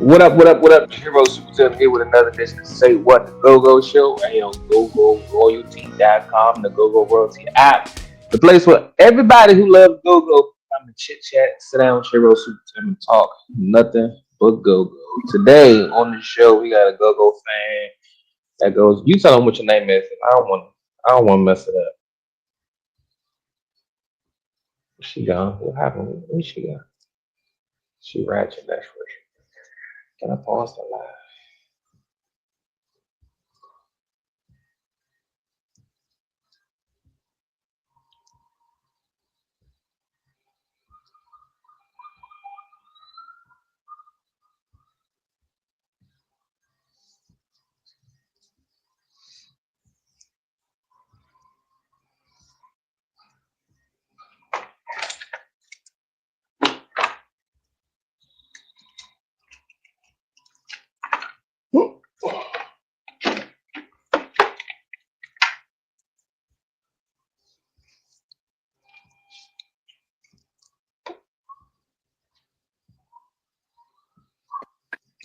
What up, what up, what up? Hero Super Tim here with another edition of Say What, the GoGo Show, right here on GoGoRoyalty.com, the GoGo Royalty app, the place where everybody who loves GoGo come to chit chat, sit down with Hero Super Tim and talk nothing but GoGo. Today on the show, we got a GoGo fan that goes, you tell them what your name is. I don't want to mess it up. Where's she gone? What happened? Where's she gone? She ratchet, that's for sure. Can I pause the live?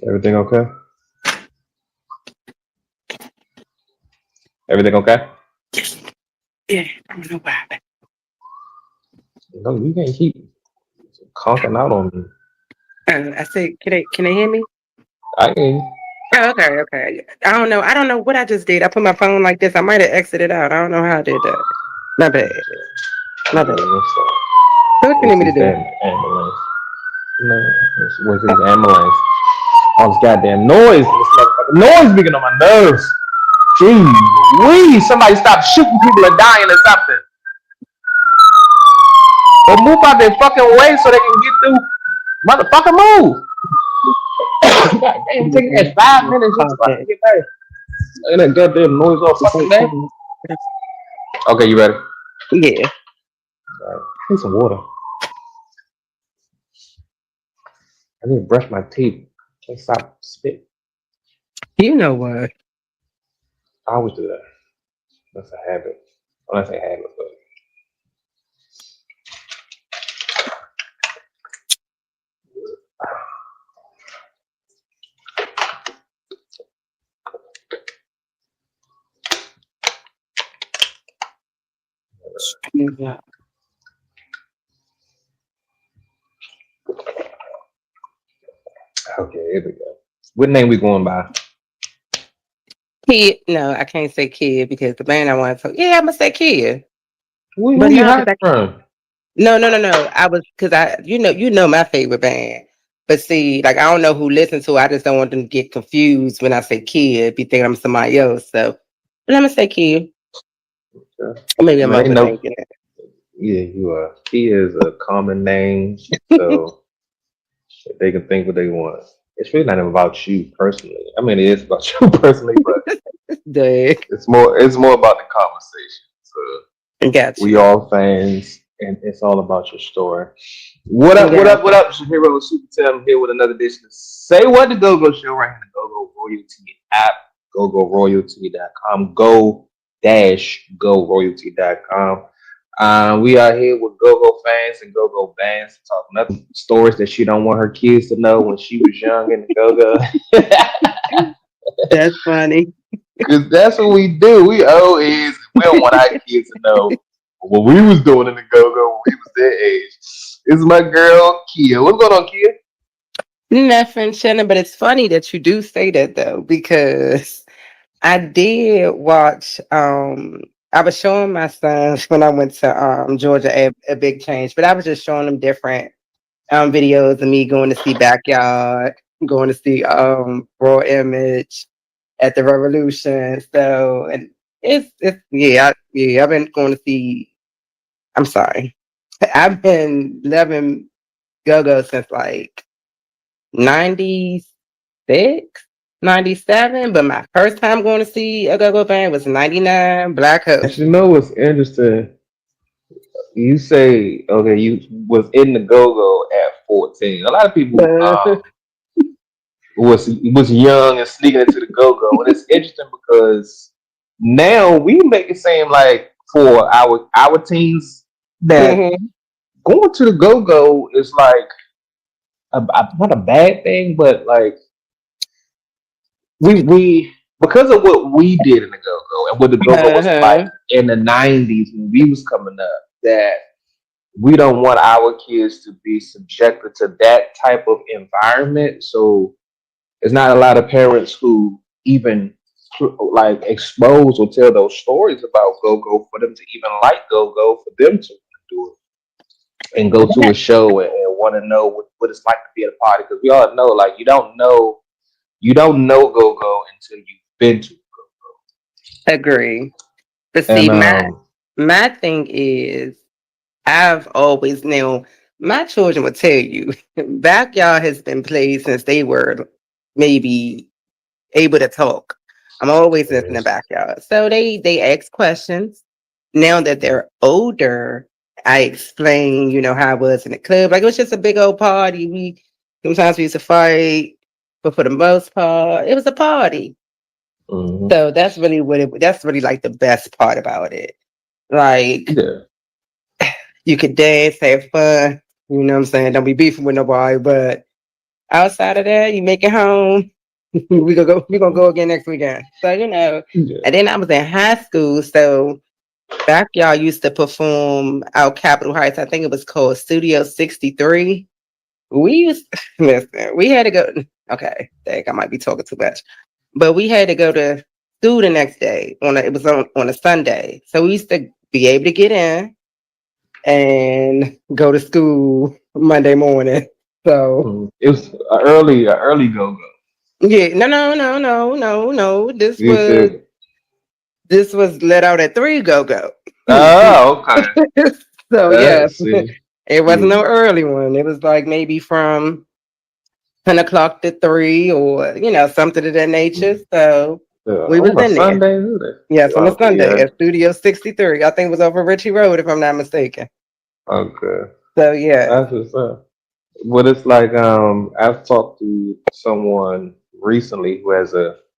Everything okay? Everything okay? Yeah, I don't know what happened. No, you can't keep conking out on me. I said, can they hear me? I can. Oh, okay. I don't know what I just did. I put my phone like this. I might have exited out. I don't know how I did that. My bad. What's So what you need me to this do? damn ambulance? Where's this ambulance? All this goddamn noise. This motherfucking noise being on my nerves. Jeez, somebody stop shooting people and dying or something. Or move out their fucking way so they can get through. Motherfucker, move. God damn, taking that 5 minutes just to fucking get there. Look at that goddamn noise all fucking day. Okay, you ready? Yeah. Alright, need some water. I need to brush my teeth. Can't stop spit. You know what? I always do that. That's a habit. Well, that's a habit, but Yeah. okay, here we go. What name we going by? Kid. No, I can't say kid because the band I want to. Yeah, I'm gonna say kid. Who But you no, hiding from? No. I was you know my favorite band. But see, like I don't know who listens to. I just don't want them to get confused when I say kid. Be thinking I'm somebody else. So, but I'm gonna say kid. Okay. Or maybe I'm Ain't no, overthinking it. yeah, you are. Kia is a common name, so they can think what they want. It's really not about you personally. I mean, it is about you personally, but Dang. it's more about the conversation. So Got we you. all fans, and it's all about your story. What up? Got What up? It's your hero Super Tim here with another edition of Say What, the GoGo Show, right here in the GoGo Royalty app, GoGoRoyalty.com, GoRoyalty.com. We are here with GoGo fans and GoGo bands to talk nothing stories that she don't want her kids to know when she was young in the GoGo. That's funny. Because that's what we do. We always, we don't want our kids to know what we was doing in the GoGo when we was their age. This is my girl, Kia. What's going on, Kia? Nothing, Shannon, but it's funny that you do say that though, because I did watch I was showing my sons when I went to Georgia a big change, but I was just showing them different videos of me going to see Backyard, going to see Raw Image at the Revolution. So and it's I've been going to see I'm sorry. I've been loving Go-Go since like 96, 97, but my first time going to see a Go-Go band was 99, Black Hope. You know what's interesting? You say, okay, you was in the GoGo at 14. A lot of people was young and sneaking into the GoGo, and it's interesting because now we make it seem like for our teens that going to the GoGo is like not a bad thing, but like we because of what we did in the Go Go and what the Go Go was like Uh-huh. in the '90s when we was coming up, that we don't want our kids to be subjected to that type of environment. So there's not a lot of parents who even like expose or tell those stories about Go Go for them to even like Go Go, for them to do it and go to a show and want to know what it's like to be at a party. Because we all know, like, you don't know Go Go until you've been to Go Agree. But Go. see, And my thing is, I've always known my children would tell you backyard has been played since they were maybe able to talk. I'm always in the yes. backyard. So they ask questions. Now that they're older, I explain, how I was in the club. Like it was just a big old party. We used to fight, but for the most part, it was a party. Hmm. So that's really like the best part about it. Like Yeah. you could dance, have fun, you know what I'm saying? Don't be beefing with nobody, but outside of that, you make it home. We're gonna go again next weekend. So, Yeah. and then I was in high school, so backyard used to perform out Capitol Heights. I think it was called Studio 63. We used listen, we had to go. Okay, dang, I might be talking too much. But we had to go to school the next day it was on a Sunday. So we used to be able to get in and go to school Monday morning. So It was a early Go Go. yeah, no. You said, This was let out at 3 go. oh, okay. So yeah, See, it wasn't yeah, no early one. It was like maybe from 10 o'clock to 3 or something of that nature. So yeah. we was On a in there. Sunday, is it? Yes, on a Okay, Sunday yeah. at Studio 63. I think it was over Ritchie Road if I'm not mistaken. Okay, So yes. that's what's up. What it's like, I've talked to someone recently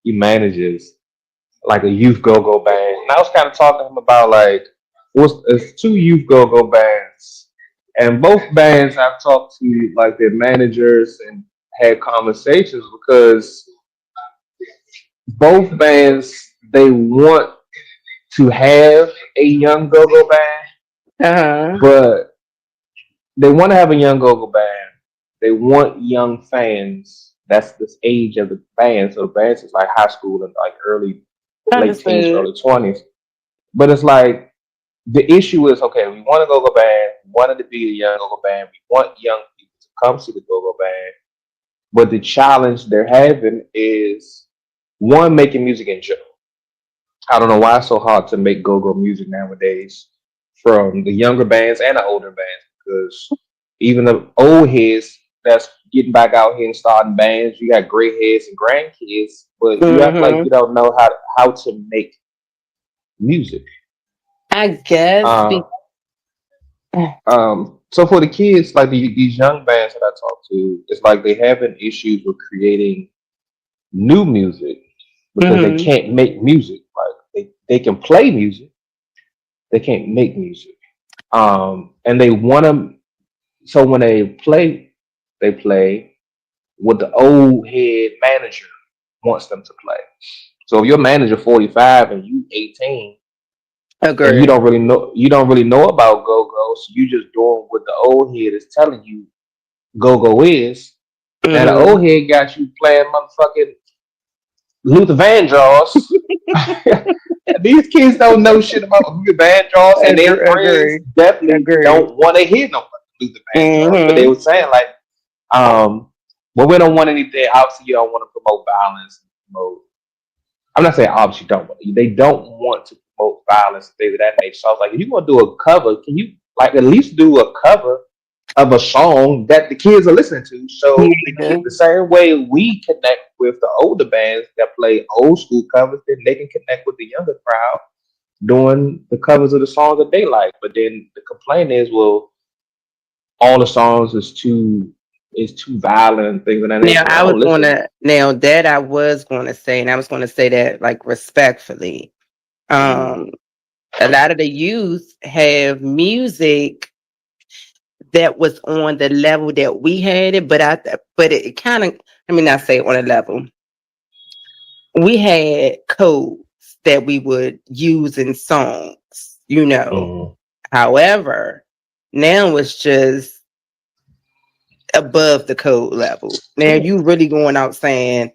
he manages like a youth go-go band, and I was kind of talking to him about like it's two youth go-go bands, and both bands I've talked to like their managers and had conversations because both bands, they want to have a young go-go band, Uh-huh. but they want to have a young go-go band. They want young fans. That's this age of the band. So the bands is like high school and like late teens, Understood. early 20s. But it's like the issue is, okay, we want a go-go band. We want it to be a young go-go band. We want young people to come see the go-go band. But the challenge they're having is one, making music in general. I don't know why it's so hard to make go-go music nowadays from the younger bands and the older bands, because even the old heads that's getting back out here and starting bands, you got gray heads and grandkids, but you act like Mm-hmm. you don't know how to make music. I guess. Uh, so for the kids, like these young bands that I talk to, it's like they having issues with creating new music because they Mm-hmm. can't make music. Like they can play music, they can't make music. And they want to. So when they play what the old head manager wants them to play. So if your manager 45 and you 18 and Agree. you don't really know about go go, so you just doing what the old head is telling you go go is. Now the Mm-hmm. old head got you playing motherfucking Luther Vandross. These kids don't know shit about Luther Vandross, and their friends Agree. definitely Agree. don't want to hear no Luther Vandross. But they Mm-hmm. were saying like, well, we don't want anything. Obviously, you don't want to promote violence. Promote. I'm not saying obviously you don't. They don't want to promote violence and things of that nature. So I was like, if you're gonna do a cover, can you like at least do a cover of a song that the kids are listening to? So Yeah. the same way we connect with the older bands that play old school covers, then they can connect with the younger crowd doing the covers of the songs that they like. But then the complaint is, well, all the songs is too violent and things of that Now nature. Well, listen. I was gonna say, and I was gonna say that like respectfully. Mm, Um, a lot of the youth have music that was on the level that we had it, but it kind of, let me not say on a level. we had codes that we would use in songs, you know. Mm-hmm. However, now it's just above the code level. Now Yeah. you really going out saying,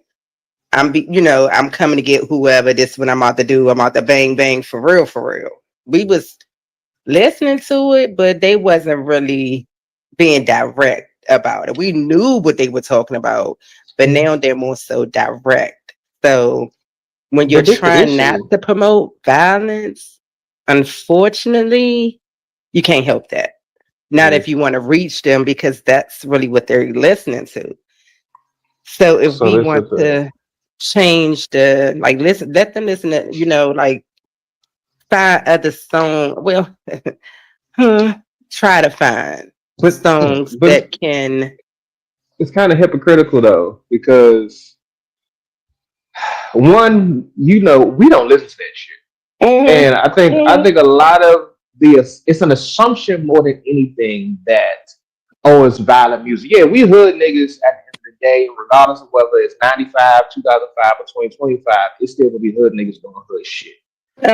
I'm coming to get whoever. This is what I'm out to do. I'm out to bang bang for real, for real. We was listening to it, but they wasn't really being direct about it. We knew what they were talking about, but now they're more so direct. So when you're But this the trying not issue. to promote violence, unfortunately, you can't help that. Not if Is you want to reach them, because that's really what they're listening to. So if so we this is want to change the, like, listen, let them listen to, like, find other song. Well, try to find what songs but that can. it's kind of hypocritical though because one, we don't listen to that shit. Mhm, And I think a lot of it's an assumption more than anything that it's violent music. Yeah, we hood niggas at the end of the day, regardless of whether it's 95, 2005, or 2025, it's still gonna be hood niggas doing hood shit.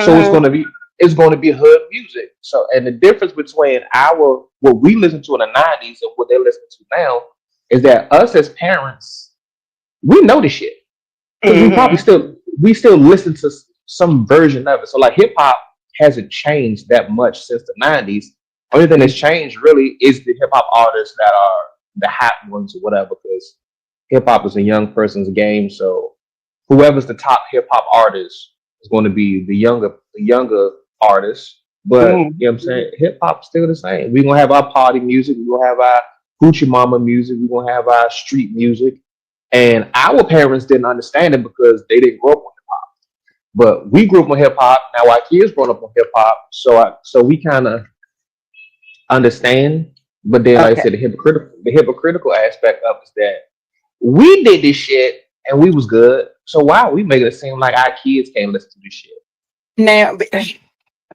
So uh-huh, it's gonna be hood music. So and the difference between our what we listen to in the 90s and what they listen to now is that us as parents, we know the shit because mhm, we still listen to some version of it. So like hip hop hasn't changed that much since the '90s. Only thing that's changed really is the hip hop artists that are the hot ones or whatever. Because hip hop is a young person's game, so whoever's the top hip hop artist is going to be the younger artist. But mhm, you know what I'm saying? Hip hop's still the same. We're gonna have our party music. We're gonna have our hoochie mama music. We're gonna have our street music. And our parents didn't understand it because they didn't grow up on it. But we grew up on hip hop. Now our kids grown up on hip hop. So we kind of understand. But then, like I okay. said, the hypocritical aspect of it is that we did this shit and we was good. So why are we making it seem like our kids can't listen to this shit? Now,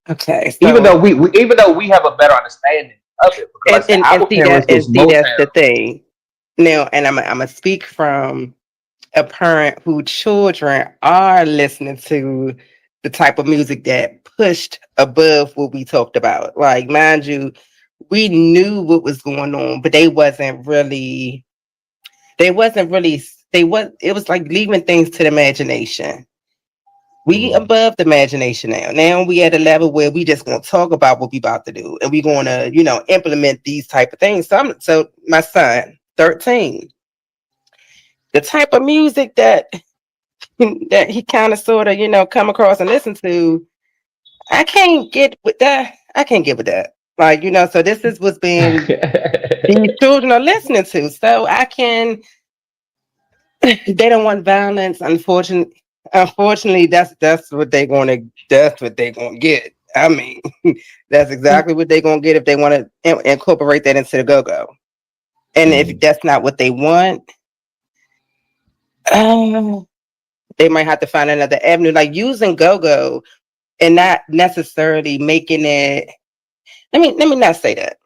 okay, Even so, though we have a better understanding of it, because like and I said, and our see that, parents was that's Motown. the thing. Now, and I'm gonna speak from a parent who children are listening to the type of music that pushed above what we talked about. Like, mind you, we knew what was going on, but they wasn't really, it was like leaving things to the imagination. We Mm-hmm. above the imagination now. Now we at a level where we just gonna talk about what we about to do, and we gonna, implement these type of things. So my son, 13, the type of music that he kind of sort of, come across and listen to, I can't get with that. I can't get with that. Like, so this is what's being these children are listening to. So I can they don't want violence. Unfortunately, that's what they're gonna get. I mean, that's exactly what they're gonna get if they want to incorporate that into the go-go. And if Mhm. that's not what they want, uh, they might have to find another avenue, like using go-go and not necessarily making it. Let me not say that.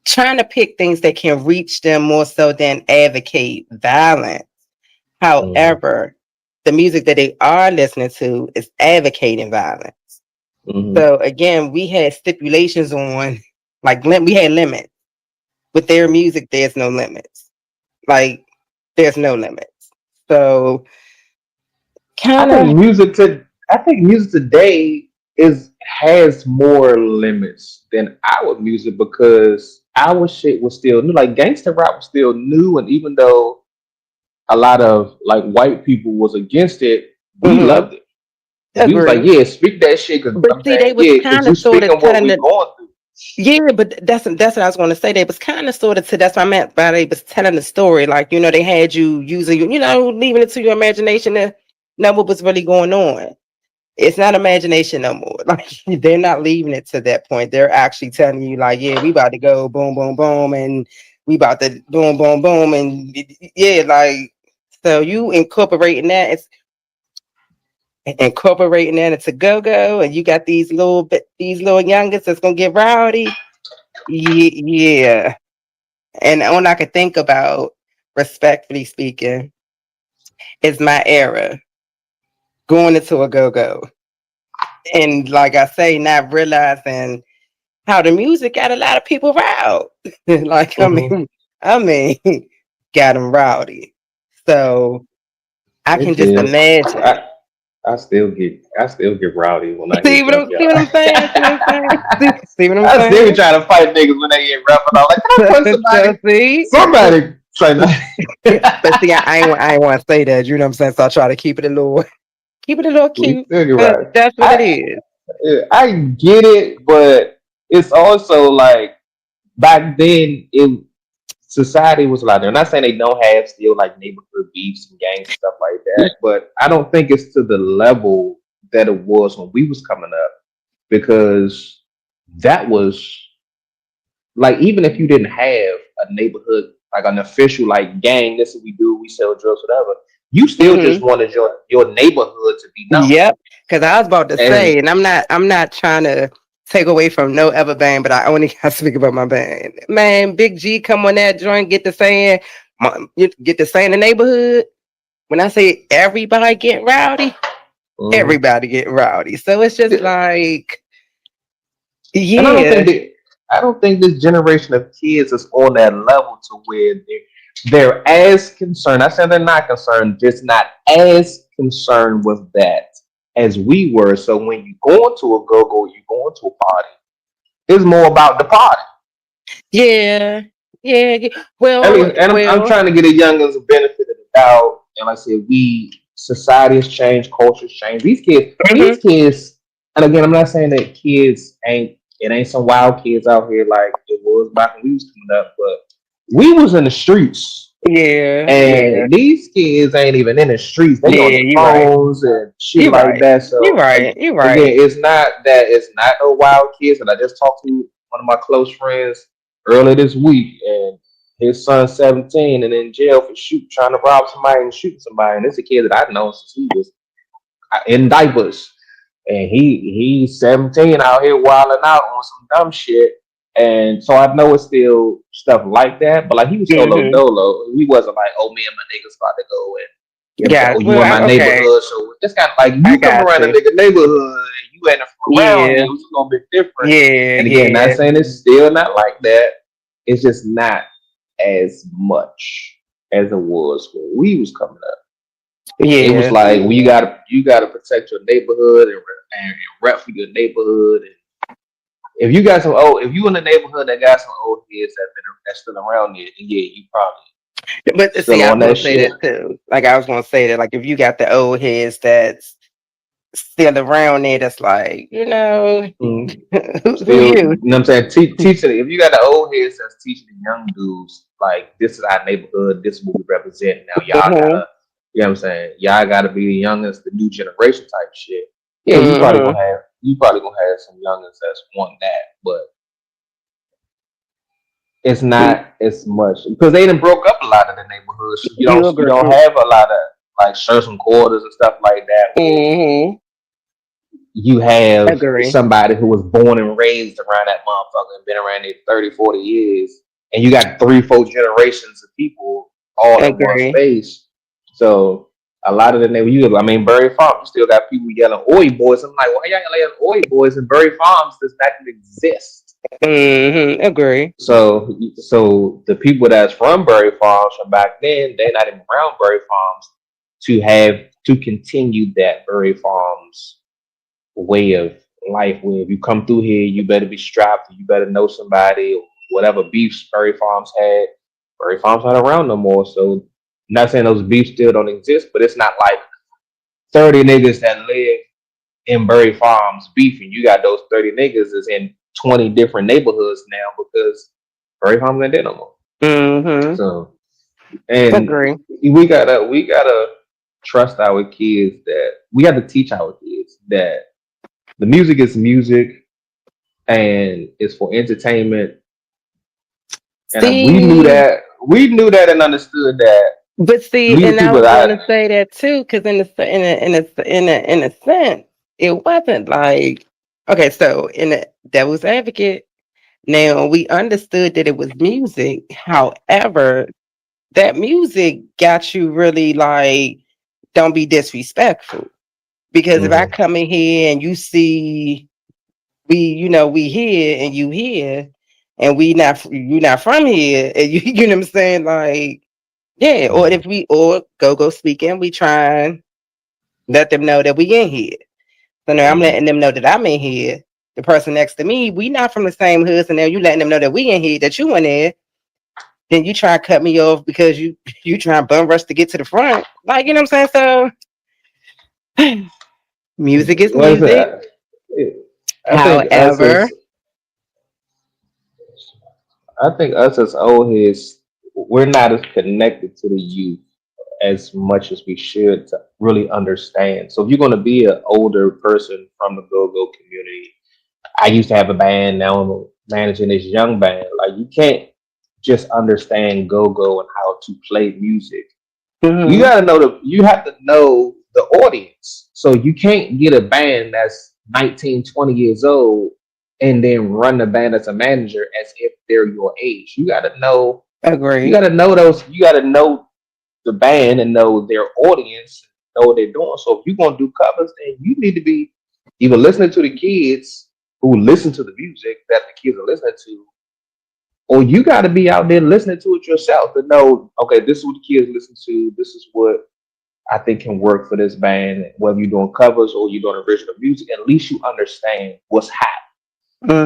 Trying to pick things that can reach them more so than advocate violence. Mhm. However, the music that they are listening to is advocating violence. Mhm. So again, we had stipulations on, like, we had limits. With their music, there's no limits. Like, there's no limits. So I kind think of. music to I think music today is has more limits than our music because our shit was still new. Like gangster rap was still new, and even though a lot of like white people was against it, we Mhm, loved it. We was like, agree. yeah, speak that shit. Because But I'm see, they saying, was yeah, because kind you of sort speaking of what telling we the. going through. Yeah, but that's what I was going to say. They was kind of sort of to. That's what I meant by they was telling the story. Like, they had you using, leaving it to your imagination to know what was really going on. It's not imagination no more. Like, they're not leaving it to that point. They're actually telling you, like, yeah, we about to go boom, boom, boom, and we about to boom, boom, boom, and yeah, like, so you incorporating that into go go, and you got these little youngins that's gonna get rowdy. Yeah, and all I could think about, respectfully speaking, is my era. going into a go-go. And like I say, not realizing how the music got a lot of people riled. Like, Hmm. I mean, got them rowdy. So I It can just did. imagine. I still get rowdy when I hear See what junkyard. I'm saying? See what I'm saying? See what I'm I still be saying? trying to fight niggas when they get rough and all. Like, can I punch So somebody? see, Somebody trying but see, to. I ain't want to say that. You know what I'm saying? So I try to keep it a little We cute. still get But rowdy. that's what it is. I get it, but it's also like back then it society was a lot there. I'm not saying they don't have still like neighborhood beefs and gangs and stuff like that, but I don't think it's to the level that it was when we was coming up because that was like even if you didn't have a neighborhood like an official like gang, this is what we do, we sell drugs, whatever. You still just Hmm. wanted your neighborhood to be known. Yep. Because I was about to And say, and I'm not trying to take away from no other band, but I only got to speak about my band. Man, Big G come on that joint, get to saying the neighborhood. When I say everybody get rowdy, mhm. everybody get rowdy. So it's just like, And yeah. I don't think this generation of kids is on that level to where they're as concerned. I said they're not concerned, just not as concerned with that as we were. So when you go into a go-go, you go into a party, it's more about the party. Yeah. Yeah. Yeah. I Well, mean, and I'm well. trying to get a youngins a benefit of the doubt. And like I said, society has changed, culture's changed. Mhm. These kids, and again, I'm not saying that kids ain't some wild kids out here like it was back when we was coming up, but we was in the streets. Yeah. Yeah. And these kids ain't even in the streets. They on Yeah. their You're right. phones and shit You're like right. that. You're So right. You're again, right. it's not no wild kids. And I just talked to one of my close friends earlier this week, and his son's 17 and in jail for trying to rob somebody and shooting somebody. And it's a kid that I've known since he was in diapers, and he's 17 out here wilding out on some dumb shit. And so I know it's still stuff like that, but like he was solo Hmm. dolo. He wasn't like, oh me and my niggas about to go and you know what I'm saying, Yeah. oh you Well, in my okay. neighborhood. So it's kind of like I you come got around a you. nigga neighborhood and you ain't from around Yeah. here, it's a little bit different. Yeah. And again, not Yeah. saying it's still not like that. It's just not as much as it was when we was coming up. It was Yeah. like well, you gotta protect your neighborhood and rep for your neighborhood. And if you in the neighborhood that got some old kids that's still around there, then yeah, you probably But see, still I on was that gonna say shit. that too. Like I was gonna say that, like if you got the old heads that's still around there, that's like, Mm. who Still, you you? know what I'm saying? Teaching if you got the old heads that's teaching the young dudes like this is our neighborhood, this is what we represent. Now y'all Hmm. gotta, you know what I'm saying? Y'all gotta be the youngest, the new generation type shit. Yeah, Hmm. you probably gonna have some youngins that's want that, but it's not as much because they done broke up a lot of the neighborhoods. So You you agree? don't have a lot of like shirts and quarters and stuff like that where Hmm. you have Agree. somebody who was born and raised around that motherfucker and been around it 30, 40 years, and you got three, four generations of people all in one Agree. space. So a lot of the neighborhood, I mean, Berry Farm, you still got people yelling "Oi boys." I'm like, why y'all yelling "Oi boys" in Berry Farms does not even exist? Hmm. Agree. So the people that's from Berry Farms from back then, they're not even around Berry Farms to continue that Berry Farms way of life where if you come through here, you better be strapped, you better know somebody, or whatever beefs Berry Farms had. Berry Farms not around no more. So not saying those beefs still don't exist, but it's not like 30 niggas that live in Berry Farms beefing. You got those 30 niggas is in 20 different neighborhoods now because Berry Farms ain't there no more. Hmm. So and Agree. we gotta trust our kids that we got to teach our kids that the music is music and it's for entertainment. And See, we knew that and understood that. but see, We the and I people was that gonna say that too, because in a sense, it wasn't like, okay. So in the devil's advocate, now we understood that it was music. However, that music got you really like, don't be disrespectful. Because if I Mm-hmm. come in here and you see we here and you here, and you not from here, and you know what I'm saying, like, yeah. Or Mm-hmm. if we or go speaking, we try and let them know that we in here. So now I'm letting Mm-hmm. them know that I'm in here. The person next to me, we not from the same hood, so now you letting them know that we in here, that you in there. Then you try to cut me off because you try and bum rush to get to the front. Like, you know what I'm saying? So music is What is music. that? I think us However, as I think us as old heads, we're not as connected to the youth as much as we should to really understand. So if you're going to be an older person from the go-go community, I used to have a band. Now I'm managing this young band. Like you can't just understand go-go and how to play music. You hmm got to know you have to know the audience. So you can't get a band that's 19, 20 years old and then run the band as a manager as if they're your age. You got agree. to know those, you got to know the band and know their audience, know what they're doing. So if you're going to do covers, then you need to be either listening to the kids who listen to the music that the kids are listening to, or you got to be out there listening to it yourself to know, okay, this is what the kids listen to. This is what I think can work for this band, whether you're doing covers or you're doing original music. At least you understand what's hot.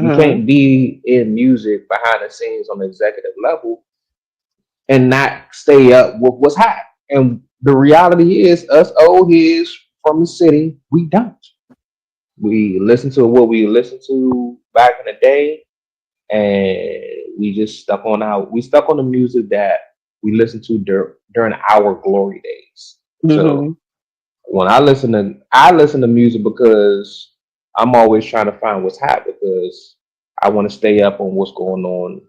You hmm can't be in music behind the scenes on the executive level and not stay up with what's hot. And the reality is, us old heads from the city, we don't. We listen to what we listened to back in the day, and we stuck on the music that we listened to during our glory days. So hmm when I listen to music because I'm always trying to find what's hot because I want to stay up on what's going on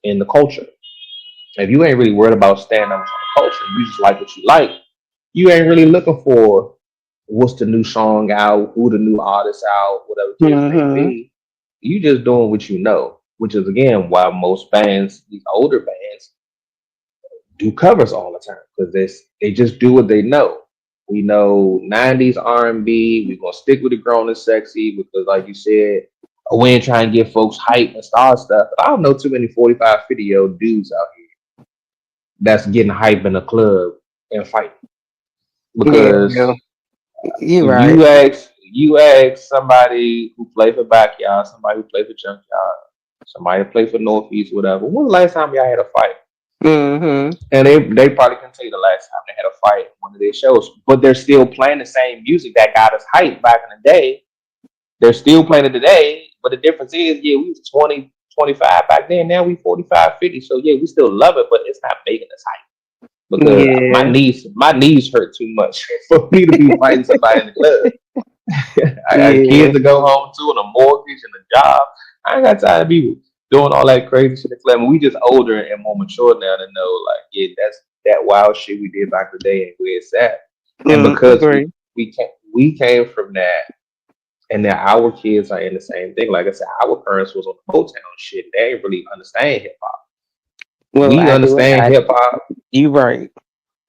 in the culture. If you ain't really worried about staying up on the culture, you just like what you like. You ain't really looking for what's the new song out, who the new artist out, whatever the case may hmm be. You just doing what you know, which is again why most bands, these older bands, do covers all the time because they just do what they know. We know '90s R&B. We're gonna stick with the grown and sexy because, like you said, we ain't trying to get folks hype and star stuff. I don't know too many 45, 50-year-old dudes out here that's getting hype in a club and fighting Yeah, because you right. you ask somebody who play for backyard, somebody who play for junkyard, somebody who play for northeast, whatever. When the last time y'all had a fight? hmm And they probably can tell you the last time they had a fight at one of their shows. But they're still playing the same music that got us hyped back in the day. They're still playing it today. But the difference is, yeah, we was 20, 25 back then. Now we 45, 50. So yeah, we still love it, but it's not making us hype because Yeah, my knees hurt too much for me to be fighting somebody in the club. I got yeah. kids to go home to and a mortgage and a job. I ain't got time to be doing all that crazy shit in the club. I mean, we just older and more mature now to know, like, yeah, that's that wild shit we did back in the day and where it's at. And because Agree. we came from that, and now our kids are in the same thing. Like I said, our parents was on the Motown shit. They ain't really understand hip hop. Well, We I do. understand hip hop, You right.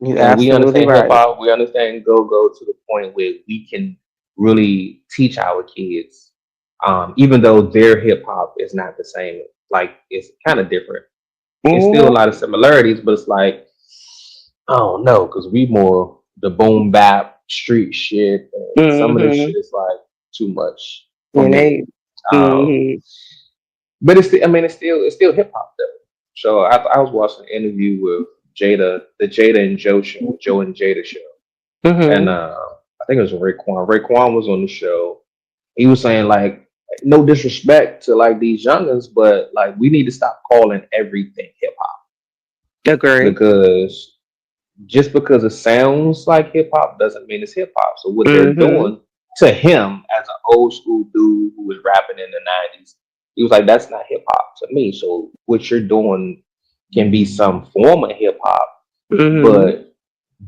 You and we absolutely understand hip right. hop. We understand go-go to the point where we can really teach our kids, even though their hip hop is not the same. Like it's kind of different. It's still a hmm lot of similarities, but it's like I don't know because we more the boom bap street shit, and some of this hmm shit is like too much for And me. they. Um, hmm but I mean, it's still hip hop though. So I was watching an interview with Jada, the Jada and Joe show, Joe and Jada show. And hmm I think it was Raekwon. Raekwon was on the show. He was saying like, no disrespect to like these youngins, but like we need to stop calling everything hip hop Agree. because just because it sounds like hip hop doesn't mean it's hip hop. So what they're hmm doing to him as an old school dude who was rapping in the '90s, he was like, that's not hip hop to me. So what you're doing can be some form of hip hop, hmm but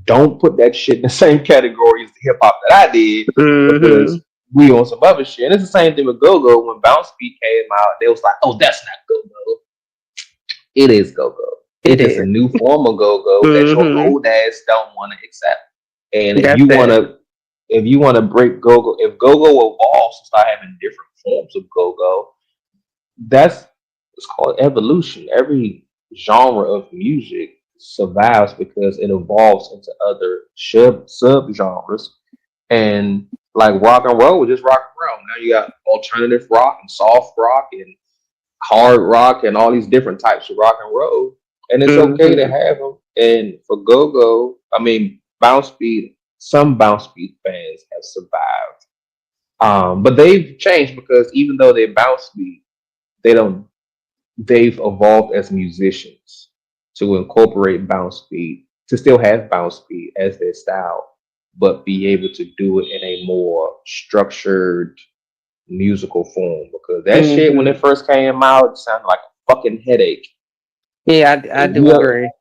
don't put that shit in the same category as the hip hop that I did hmm because we on some other shit. And it's the same thing with Go Go. When Bounce Beat came out, they was like, "Oh, that's not Go Go. It is Go Go. It It's just a is. new form of Go Go that your Mm-hmm. old ass don't want to accept." And if That's you want it. to, if you want to break go-go, if go-go evolves and start having different forms of go-go, that's it's called evolution. Every genre of music survives because it evolves into other sub genres. And like rock and roll was just rock and roll. Now you got alternative rock and soft rock and hard rock and all these different types of rock and roll. And it's okay to Mm-hmm. have them. And for go-go, I mean, bounce beat, some bounce beat fans have survived. But they've changed because even though they bounce beat, they don't they've evolved as musicians to incorporate bounce beat, to still have bounce beat as their style, but be able to do it in a more structured musical form. Because that shit, when it Mm-hmm. first came out, it sounded like a fucking headache. Yeah, I If do you ever, agree.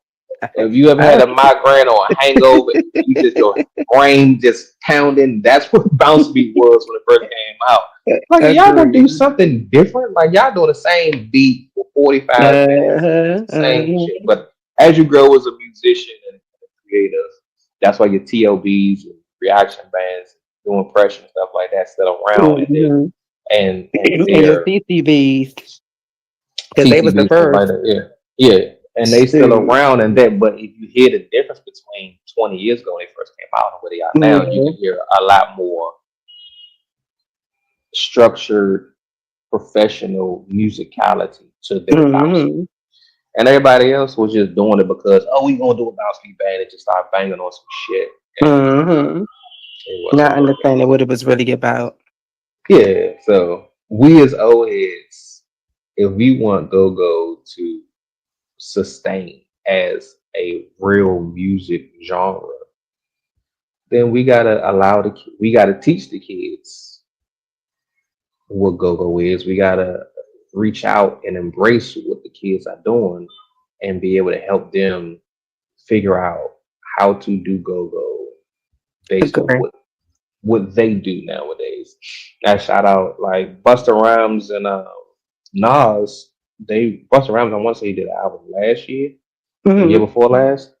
if you ever had I, a migraine or a hangover, you just your brain just pounding. That's what bounce beat was when it first came out. Like, are y'all gonna do agree. something different? Like, y'all doing the same beat for 45 minutes. Uh-huh, It's the same shit. uh-huh. But as you grow as a musician and creative, that's why your TOBs and reaction bands do impression stuff like that still around, and then Mm-hmm. and And your their CCBs, because they was the CCB stuff like first. that. Yeah, yeah, and they still Shoot. around. And that, but if you hear the difference between 20 years ago when they first came out and where they are now, you can Mm-hmm. hear a lot more structured, professional musicality to their bounce beat. Mm-hmm. And everybody else was just doing it because, oh, we gonna do a bounce beat band and just start banging on some shit, and Mm-hmm. it wasn't Not working. understanding what it was really about. Yeah, so we as old heads, if we want go go to sustain as a real music genre, then we gotta we gotta teach the kids what go-go is. We gotta reach out and embrace what the kids are doing and be able to help them figure out how to do go-go based on Agree. what they do nowadays. I shout out like Busta Rhymes and Nas. Busta Rhymes, I want to say he did an album last year or year Mm-hmm. before last.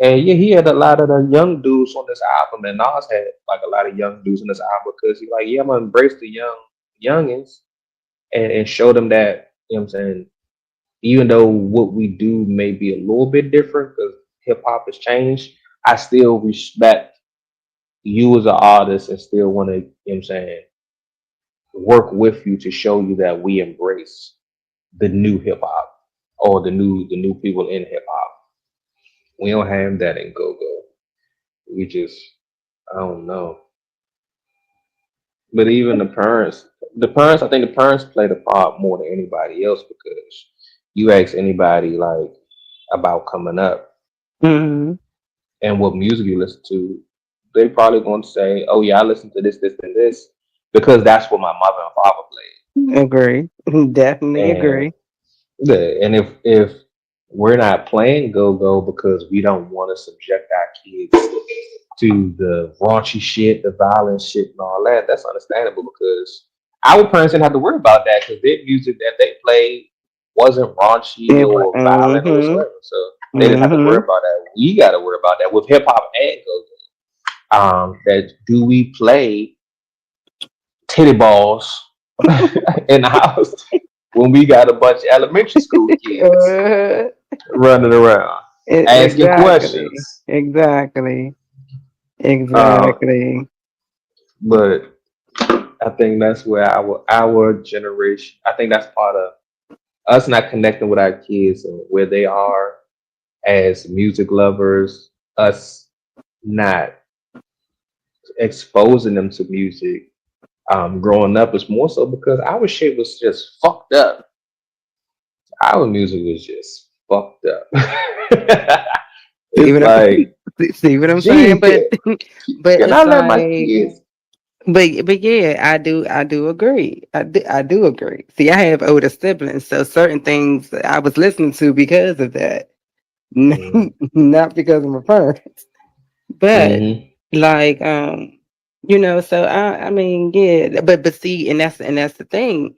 And yeah, he had a lot of the young dudes on this album, and Nas had like a lot of young dudes on this album because he's like, yeah, I'm gonna embrace the youngins and show them that, you know what I'm saying, even though what we do may be a little bit different because hip hop has changed, I still respect you as an artist and still want to, you know what I'm saying, work with you to show you that we embrace the new hip hop or the new people in hip hop. We don't have that in go go. We just I don't know. But even I think the parents play the part more than anybody else because you ask anybody like about coming up Mm-hmm. and what music you listen to, they probably going to say, "Oh yeah, I listen to this, this, and this," because that's what my mother and father Agree. played. Definitely And agree. if we're not playing go go because we don't want to subject our kids to the raunchy shit, the violent shit, and all that, that's understandable because our parents didn't have to worry about that because their music that they played wasn't raunchy or violent or Mm-hmm. whatsoever. So they didn't have to worry Mm-hmm. about that. We got to worry about that with hip hop and go. That do we play titty balls in the house when we got a bunch of elementary school kids running around asking Exactly. questions? Exactly. Uh, Exactly. but I think that's where our generation. I think that's part of us not connecting with our kids and where they are as music lovers. Us not exposing them to music. Growing up is more so because our shit was just fucked up. Our music was just fucked up. See It's what I'm like, see what I'm saying? gee, But but can I it's let my like kids? but yeah, I do agree. I do agree. See, I have older siblings, so certain things I was listening to because of that. Mm-hmm. Not because of my parents. But Mm-hmm. like so I mean, yeah, but see, and that's the thing.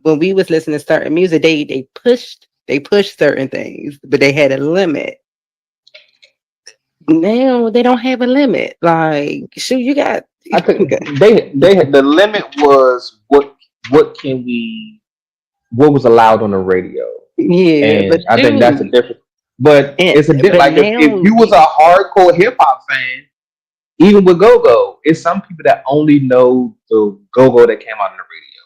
When we was listening to certain music, they pushed certain things, but they had a limit. Now they don't have a limit. Like, shoot, you got I think Okay. they had the limit was what can we what was allowed on the radio, Yeah, but and I think that's a shoot, different. But and it's a bit but like if now you was a hardcore hip hop fan, even with Go Go, it's some people that only know the Go Go that came out on the radio,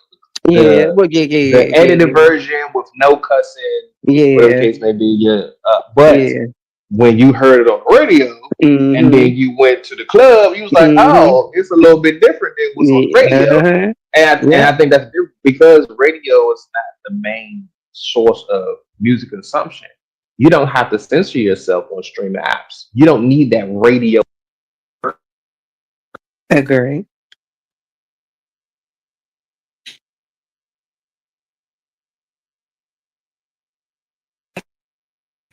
yeah, well, yeah, the yeah, edited yeah, version with no cussing, whatever the yeah, case may be. Yeah, but yeah. when you heard it on the radio and Mhm, then you went to the club, you was like, mhm. oh, it's a little bit different than what's on the Yeah, radio. uh-huh. And Yep, I think that's different because radio is not the main source of music consumption. You don't have to censor yourself on streaming apps. You don't need that radio. agree.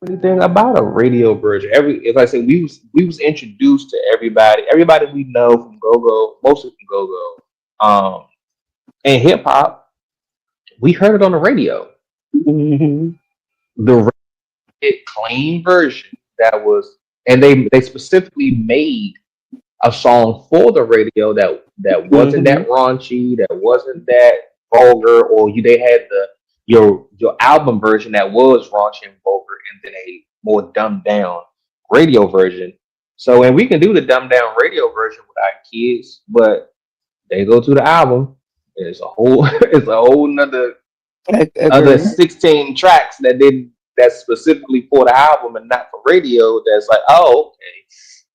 Anything about a radio version. If I say we was introduced to everybody we know from GoGo, mostly from GoGo, and hip hop. We heard it on the radio. Mhm, The clean version that was, and they specifically made a song for the radio that wasn't mhm. that raunchy, that wasn't that vulgar, or they had your album version that was raunchy and vulgar, and then a more dumbed down radio version. So, and we can do the dumbed down radio version with our kids, but they go to the album. It's a whole it's a whole nother other Agree. 16 tracks that's specifically for the album and not for radio. That's like, oh, okay,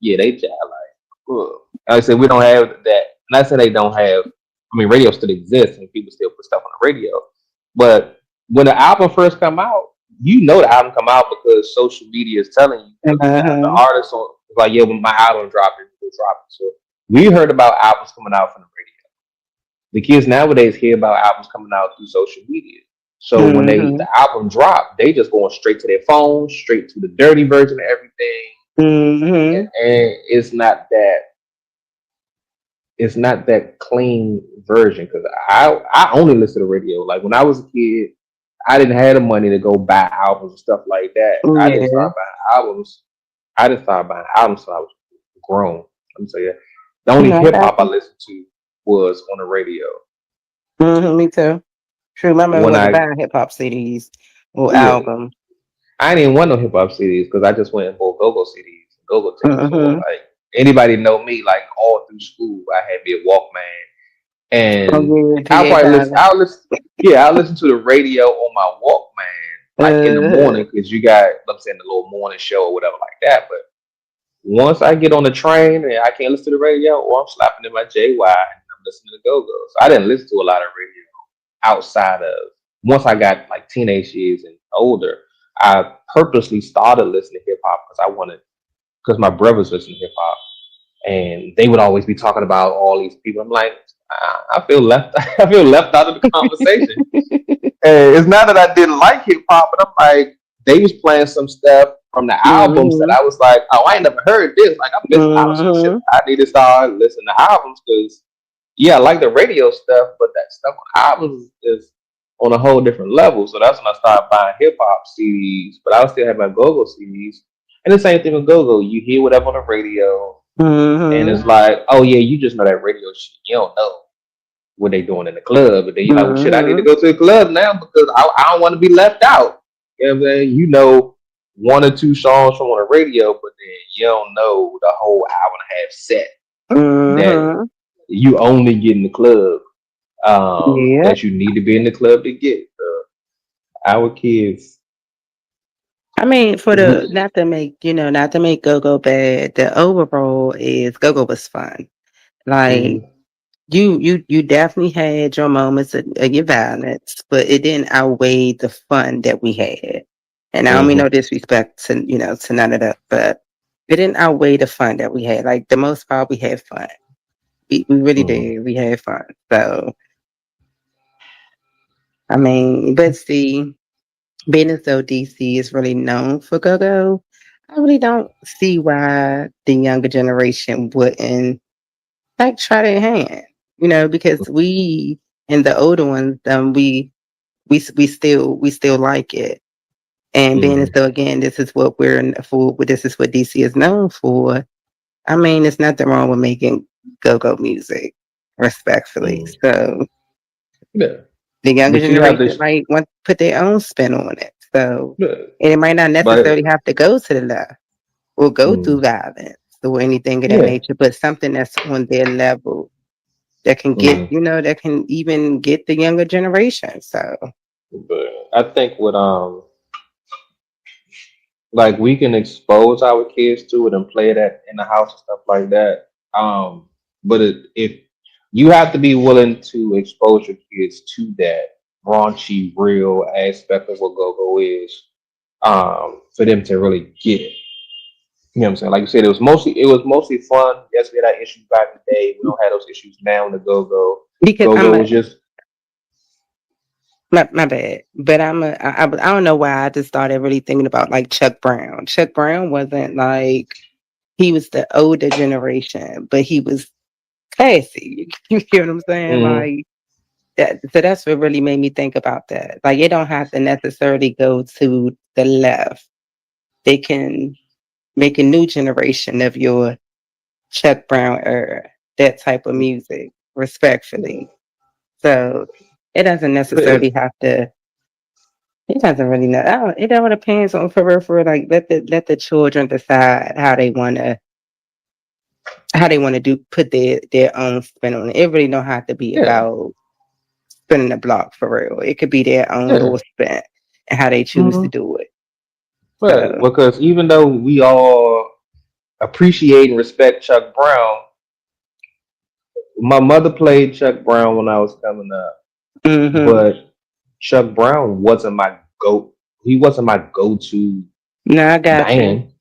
yeah, they just like, ugh. Like I said, we don't have that. And I said they don't have. I mean, radio still exists and people still put stuff on the radio. But when the album first come out, you know the album come out because social media is telling you. The Uh-huh. artists are like, yeah, when my album dropping, it's dropping. So we heard about albums coming out from the radio. The kids nowadays hear about albums coming out through social media. So when the Mhm, album drop, they just going straight to their phone, straight to the dirty version of everything, mhm. and it's not that clean version. Because I only listen to radio. Like when I was a kid, I didn't have the money to go buy albums and stuff like that. I didn't Yeah. start buying albums. I didn't start buying albums until I was grown. Let me tell you, the only No, I hip got hop I you. listened to was on the radio. Me too. True, my mother When wasn't I buying hip hop CDs or yeah, albums. I didn't want no hip hop CDs because I just went and bought GoGo CDs, GoGo tapes. So Mhm. like anybody know me, like all through school, I had me a Walkman, Oh and yeah, I'll VA probably listen. dialer. I'll listen to the radio on my Walkman, like in the Uh, morning, because you got, let's say, the little morning show or whatever like that. But once I get on the train and I can't listen to the radio, or I'm slapping in my JY and I'm listening to GoGo. So I didn't listen to a lot of radio outside of once I got like teenage years and older. I purposely started listening to hip hop because I wanted because my brothers listened to hip hop and they would always be talking about all these people. I'm like, I feel left. I feel left out of the conversation. And it's not that I didn't like hip hop, but I'm like, they was playing some stuff from the albums that mhm, I was like, oh, I ain't never heard this. Like I'm missing out on some shit. mhm. I need to start listening to albums because yeah, I like the radio stuff, but that stuff on albums is on a whole different level. So that's when I started buying hip hop CDs, but I still have my GoGo CDs. And the same thing with GoGo. You hear whatever on the radio, and it's Mhm. like, oh yeah, you just know that radio shit. You don't know what they doing in the club, and then you're like, well, shit, I need to Mhm. go to the club now because I don't want to be left out. You know what I'm saying? You know one or two songs from on the radio, but then you don't know the whole hour and a half set that Mhm. you only get in the club. Yeah. That you need to be in the club to get. Our kids, I mean, for the we, not to make go bad. The overall is go was fun. Like mhm, you definitely had your moments of your violence, but it didn't outweigh the fun that we had. And I don't mean no mhm, disrespect to none of that, but it didn't outweigh the fun that we had. Like the most part, we had fun. We really mhm, did. We had fun. So I mean, but see, being as though DC is really known for go-go, I really don't see why the younger generation wouldn't like try their hand. Because we and the older ones, we still like it. And being as mhm. though again, this is what we're in for. This is what DC is known for. I mean, there's nothing wrong with making go-go music, respectfully. Mm. So Yeah, the younger but you have generation this. might want to put their own spin on it. So Yeah, and it might not necessarily but have to go to the left or go through mm, violence or anything of that yeah, nature, but something that's on their level that can get, mm, that can even get the younger generation. So but I think with like we can expose our kids to it and play that in the house and stuff like that. But if you have to be willing to expose your kids to that raunchy, real aspect of what go-go is, for them to really get it. You know what I'm saying? Like you said, it was mostly fun. Yes, we had our issues back in the day. We don't have those issues now in the go-go. because I'm Go-go a was just my bad, but I don't know why I just started really thinking about like Chuck Brown. Chuck Brown wasn't like he was the older generation, but he was classy. You hear what I'm saying? mm, Like that. So that's what really made me think about that. Like it don't have to necessarily go to the left. They can make a new generation of your Chuck Brown era, that type of music, respectfully. So it doesn't necessarily it's, have to. It doesn't really know. It all depends on for real. Like let the children decide how they want to do put their own spin on it. It really don't have to be yeah, about spinning the block for real. It could be their own yeah. little spin and how they choose to Mm-hmm. do it. But So because even though we all appreciate and respect Chuck Brown, my mother played Chuck Brown when I was coming up, hmm but Chuck Brown wasn't my go. He wasn't my go-to no, I got you. band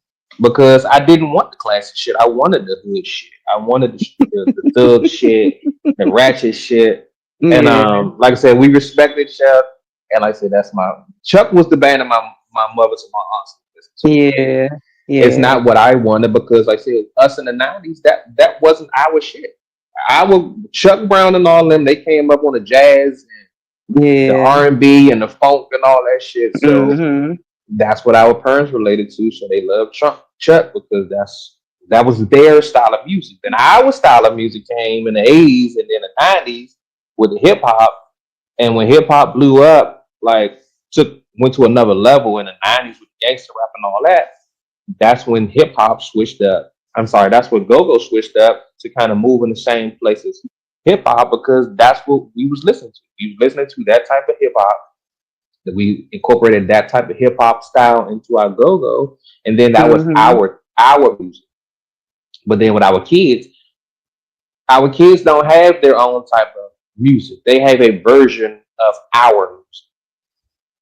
because I didn't want the classic shit. I wanted the hood shit. I wanted the thug shit, the ratchet shit. And Yeah, like I said, we respected Chuck. And like I said, that's my Chuck was the band of my mother's and my aunts listened to. yeah, It's yeah, not what I wanted because, like I said, us in the '90s, that wasn't our shit. Our Chuck Brown and all them, they came up on the jazz and the yeah. R&B and the funk and all that shit. So hmm that's what our parents related to. So they loved Chuck because that was their style of music. Then our style of music came in the '80s and then the '90s with the hip hop. And when hip hop blew up, like went to another level in the '90s with gangster rap and all that, that's when hip hop switched up. I'm sorry, that's when go-go switched up to kind of move in the same place as hip hop because that's what we was listening to. We was listening to that type of hip hop. That we incorporated that type of hip hop style into our go-go, and then that was hmm our music. But then with our kids don't have their own type of music. They have a version of our music,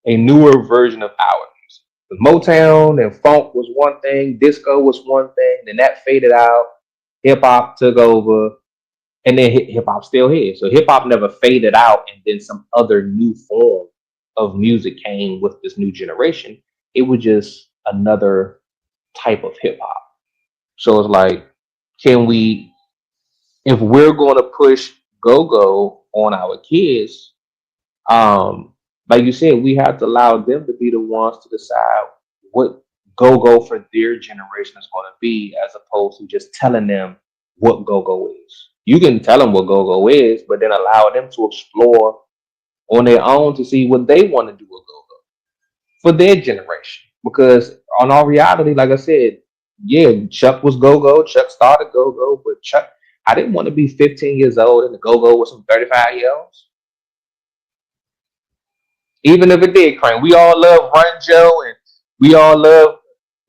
a newer version of our music. The Motown and funk was one thing, disco was one thing, then that faded out. Hip hop took over, and then hip hop still here. So hip hop never faded out, and then some other new form of music came with this new generation. It was just another type of hip hop. So it's like, can we, if we're going to push go go on our kids, um, like you said, we have to allow them to be the ones to decide what go go for their generation is going to be, as opposed to just telling them what go go is. You can tell them what go go is, but then allow them to explore on their own to see what they want to do with go go for their generation. Because on all reality, like I said, yeah, Chuck was go go. Chuck started go go, but Chuck, I didn't want to be 15 years old and the go go with some 35-year olds. Even if it did, Crane, we all love Run Joe and we all love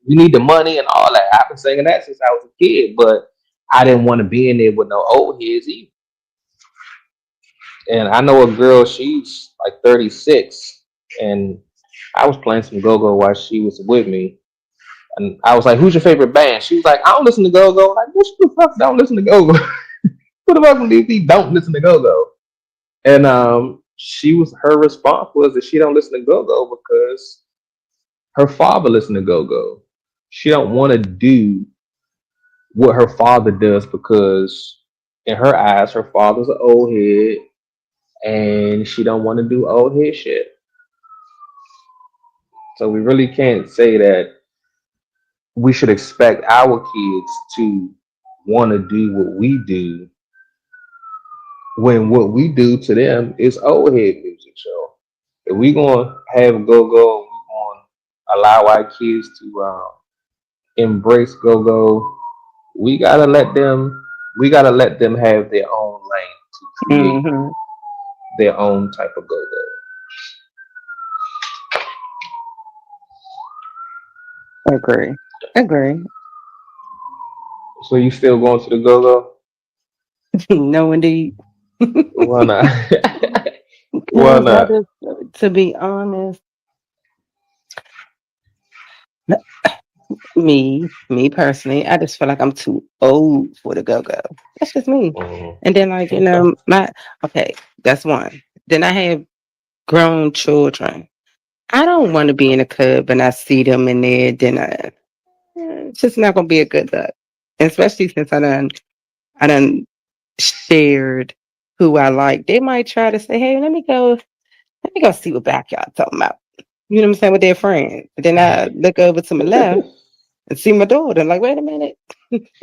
we need the money and all that. I've been singing that since I was a kid, but I didn't want to be in there with no old heads either. And I know a girl, she's like 36, and I was playing some go go while she was with me. And I was like, "Who's your favorite band?" She was like, "I don't listen to go go." Like, what the fuck? Don't listen to go go? Who the fuck don't listen to go go? And her response was that she don't listen to go go because her father listened to go go. She don't want to do what her father does because in her eyes, her father's an old head, and she don't want to do old head shit. So we really can't say that we should expect our kids to want to do what we do when what we do to them is old head music. So if we gonna have go go, we gonna allow our kids to embrace go go. We gotta let them. We gotta let them have their own lane to create Hmm. their own type of go go. Agree. Agree. So you still going to the go go? No, indeed. Why not? Why Because I not? just, to be honest, me personally, I just feel like I'm too old for the go go. That's just me. Mhm. And then, like, Okay. okay, that's one. Then I have grown children. I don't want to be in a club and I see them in there. Then it's just not gonna be a good look. Especially since I done shared who I like. They might try to say, "Hey, let me go see what backyard talking about." You know what I'm saying, with their friends. But then I look over to my left and see my daughter. Like, wait a minute.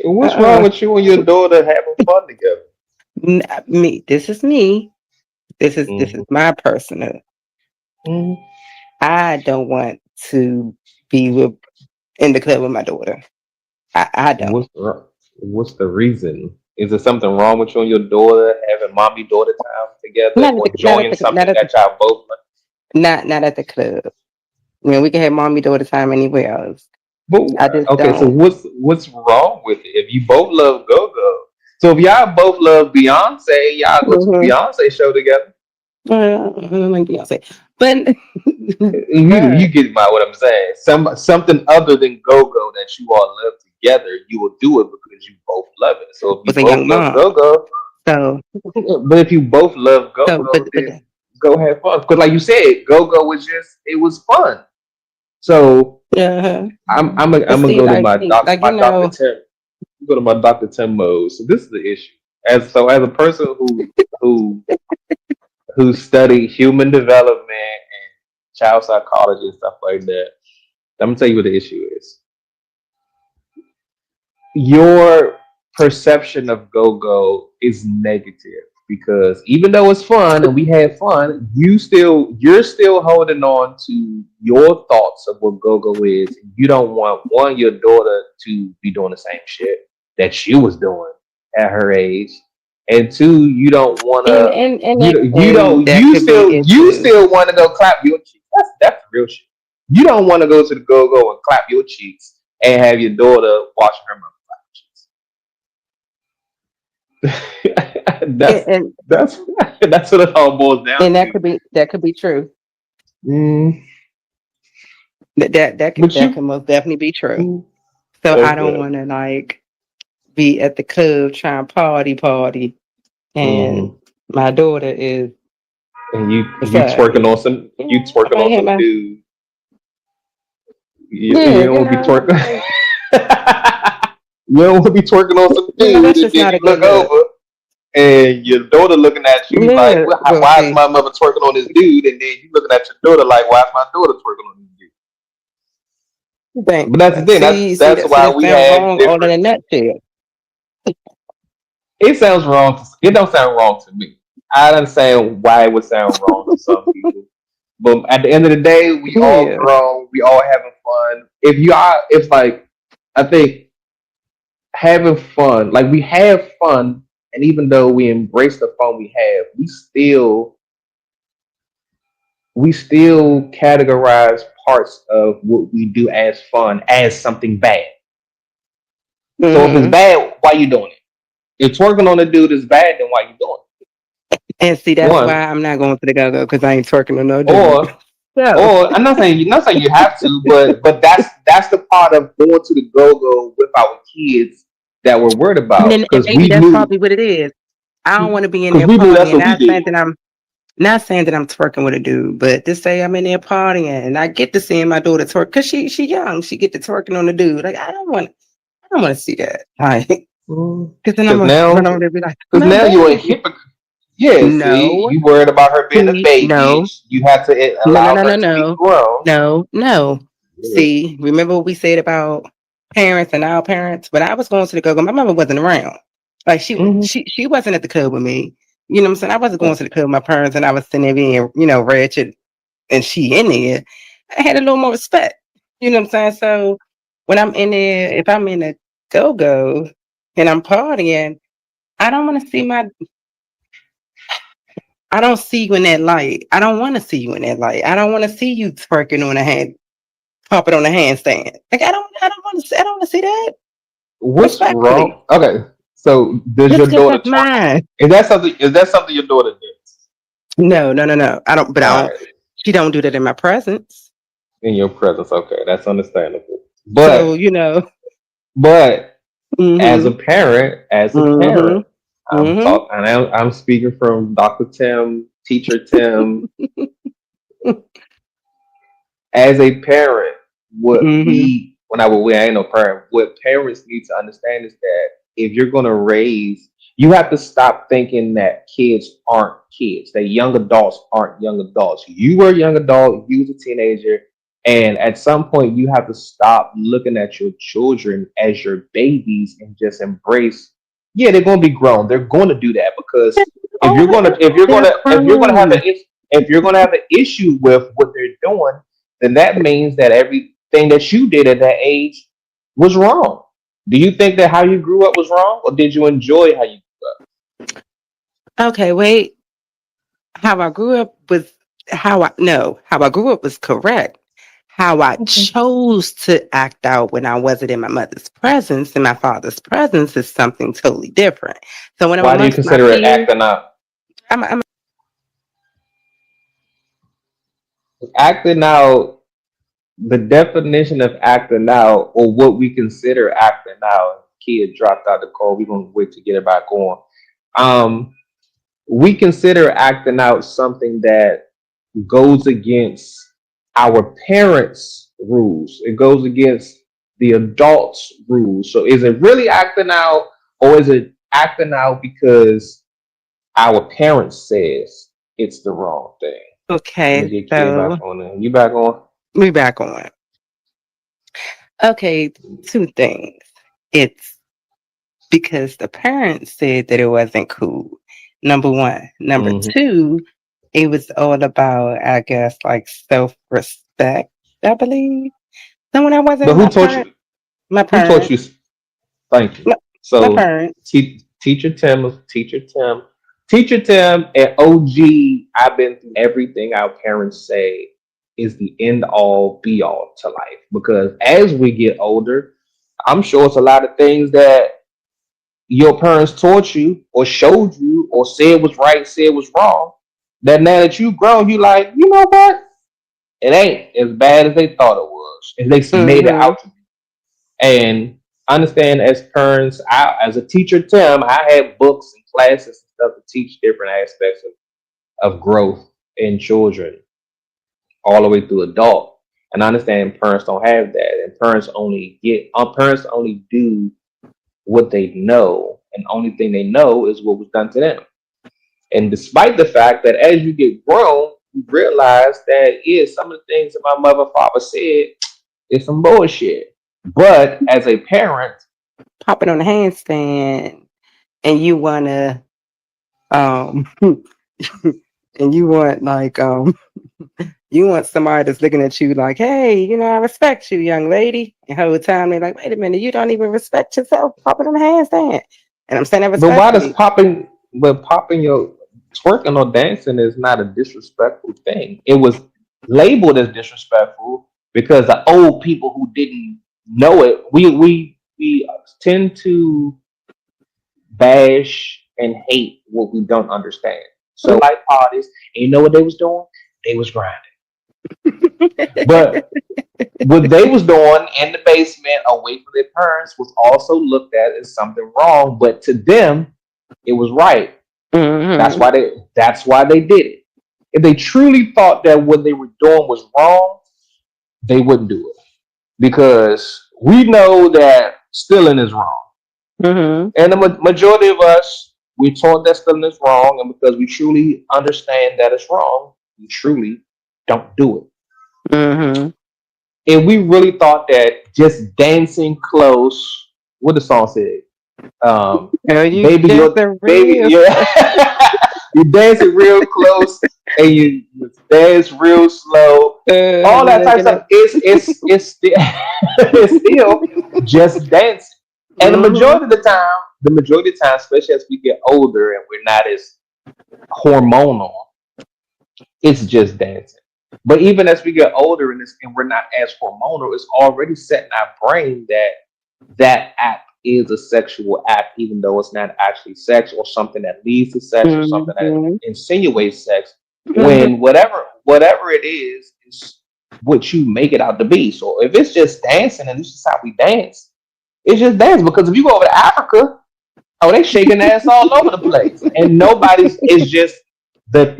What's wrong Uh-uh. with you and your daughter having fun together? Me. This is me. This is Hmm. my personal. Hmm. I don't want to be in the club with my daughter. I don't. What's the reason? Is there something wrong with you and your daughter having mommy daughter time together Not at or the not at enjoying the something not at the that y'all both like? not at the club. I mean, we can have mommy daughter time anywhere else. But I just okay, so don't. what's wrong with it? If you both love Go Go, so if y'all both love Beyonce, y'all go to the Mm-hmm. Beyonce show together. I don't like Beyonce, but You but get my what I'm saying. Something other than Go Go that you all love together, you will do it because you both love it. So if you was a both young love mom. Go Go, So but if you both love Go Go, but then go have fun. Because like you said, Go Go was just it was fun. So yeah. I'm But gonna see, go to my like my Doctor Tim. Go to my Doctor Tim mode. So this is the issue. As a person who who studied human development and child psychology and stuff like that, I'm gonna tell you what the issue is. Your perception of go go is negative because even though it's fun and we had fun, you're still holding on to your thoughts of what go go is. You don't want one your daughter to be doing the same shit that she was doing at her age, and two, you don't want to. and that could be it You too. still want to go clap your cheeks. That's the real shit. You don't want to go to the go go and clap your cheeks and have your daughter washing her mouth. that's And that's that's what it all boils down and to. that could be true. Mm, but That you can most definitely be true. mm, So I don't okay. want to like be at the club trying to party, and Hmm. my daughter is And you beside twerking me. on some you Yeah, I twerking might on have some my dude. yeah. You don't want to be twerking. Like, You don't want to be twerking on some dude, that's and just then not you a look good look. over and your daughter looking at you like, Yeah, well, Why is see, my mother twerking on this dude?" And then you looking at your daughter like, "Why is my daughter twerking on this dude?" thank But you. that's the But thing. see That's why that we sound have wrong all in different. a nutshell. It sounds wrong. It don't sound wrong to me. I understand why it would sound wrong to some people, but at the end of the day, we all Yeah. grown. We all having fun. If you are, it's like I think having fun. Like we have fun, and even though we embrace the fun we have, we still categorize parts of what we do as fun as something bad. So if it's Hmm. bad, why you doing it? If twerking on a dude is bad, then why you doing And see, it? that's why One, I'm not going to the go go because I ain't twerking on no dude. or So, or I'm not saying you have to, but that's the part of going to the go go with our kids that we're worried about and because maybe that's probably what it is. I don't want to be in there we knew that's partying. what we did. Not saying that I'm twerking with a dude, but to say I'm in there partying and I get to seeing my daughter twerk because she young, she get to twerking on the dude. Like I don't want to see that. Like, because then I'm Because gonna run now, over there and be like, because my now you're a baby. hypocrite. Yeah, see, No, you worried about her being a see, baby. no, You have to no, no, allow no, her no, to be no, grown. no, no. Yeah. See, remember what we said about? parents and our parents. When I was going to the go-go, my mother wasn't around. Like Hmm. she wasn't at the club with me. You know what I'm saying? I wasn't going Right. to the club with my parents, and I was sitting there being, ratchet, and she in there. I had a little more respect. You know what I'm saying? So when I'm in there, if I'm in a go-go and I'm partying, I don't want to see my. I don't see you in that light. I don't want to see you in that light. I don't want to see you twerking on a hand, popping on a handstand. Like I don't want to. I don't want to see that. What's Respectfully, wrong? Okay, so does just your because daughter that's twerk? mine. Is that something? Is that something your daughter does? No, no, no, no. I don't. But I All don't. right, She don't do that in my presence. in your presence. Okay, that's understandable. So But but Mm-hmm. as a Mm-hmm. parent, I'm Mm-hmm. talking. I'm speaking from Dr. Tim, Teacher Tim. As a parent, Mm-hmm. I ain't no parent, what parents need to understand is that if you're going to raise, you have to stop thinking that kids aren't kids, that young adults aren't young adults. You were a young adult, you was a teenager, and at some point you have to stop looking at your children as your babies and just embrace, yeah, they're going to be grown. They're going to do that because Oh, they're if you're going to have grown. if you're going to have an issue with what they're doing, then that means that everything that you did at that age was wrong. Do you think that how you grew up was wrong, or did you enjoy how you Okay, wait. How I grew up was how I grew up was correct. How I grew up? chose to act out when I wasn't in my mother's presence and my father's presence is something totally different. So when I'm Why do you amongst my consider it peers, acting out? I'm Acting out, the definition of acting out, or what we consider acting out. Kid dropped out the call. We're gonna wait to get it back on. Um, we consider acting out something that goes against our parents' rules. It goes against the adults' rules. So is it really acting out, or is it acting out because our parents says it's the wrong thing? Let me okay. get Kid back So on there. You back on? we back on. Okay, two things. It's because the parents said that it wasn't cool. Number one. Number Hmm. two, it was all about, I guess, like self respect, I believe. So when I wasn't But with who taught you? my Who taught parents, you? Thank you. my, my So, parents, Teacher Tim, and OG. I've been through everything our parents say is the end all be all to life. Because as we get older, I'm sure it's a lot of things that your parents taught you, or showed you, or said was right, said was wrong. That now that you grown, you like, you know what? It ain't as bad as they thought it was, and they made it mm-hmm, out to be. And understand, as parents, as a teacher, Tim, I had books and classes and stuff to teach different aspects of growth in children, all the way through adult. And I understand parents don't have that, and parents only do what they know, and the only thing they know is what was done to them. And despite the fact that as you get grown, you realize that, yeah, some of the things that my mother and father said is some bullshit. But as a parent, popping on the handstand, and you wanna, um, and you want like, you want somebody that's looking at you like, hey, I respect you, young lady. And the whole time they're like, wait a minute, you don't even respect yourself, popping on the handstand. And I'm saying that but why does respectfully. popping your twerking or dancing is not a disrespectful thing? It was labeled as disrespectful because the old people who didn't know it, we tend to bash and hate what we don't understand. So like parties, and you know what they was doing? They was grinding. But what they was doing in the basement away from their parents was also looked at as something wrong, but to them it was right. Mm-hmm. That's why they did it. If they truly thought that what they were doing was wrong, they wouldn't do it. Because we know that stealing is wrong. Mm-hmm. And the majority of us, we taught that stealing is wrong, and because we truly understand that it's wrong, we truly don't do it. Mm-hmm. if we really thought that just dancing close, what the song said, um, Girl, you baby, dancing baby, real. you dancing real close and you dance real slow. All that type of Looking stuff. at. It's still it's still just dancing. And Mm-hmm. the majority of the time, especially as we get older and we're not as hormonal, it's just dancing. But even as we get older and we're not as hormonal, it's already set in our brain that that act is a sexual act, even though it's not actually sex or something that leads to sex or something that Mm-hmm. insinuates sex. Mm-hmm. When whatever it is what you make it out to be. So if it's just dancing and this is how we dance, it's just dance. Because if you go over to Africa, oh, they shaking ass all over the place, and nobody's. It's just the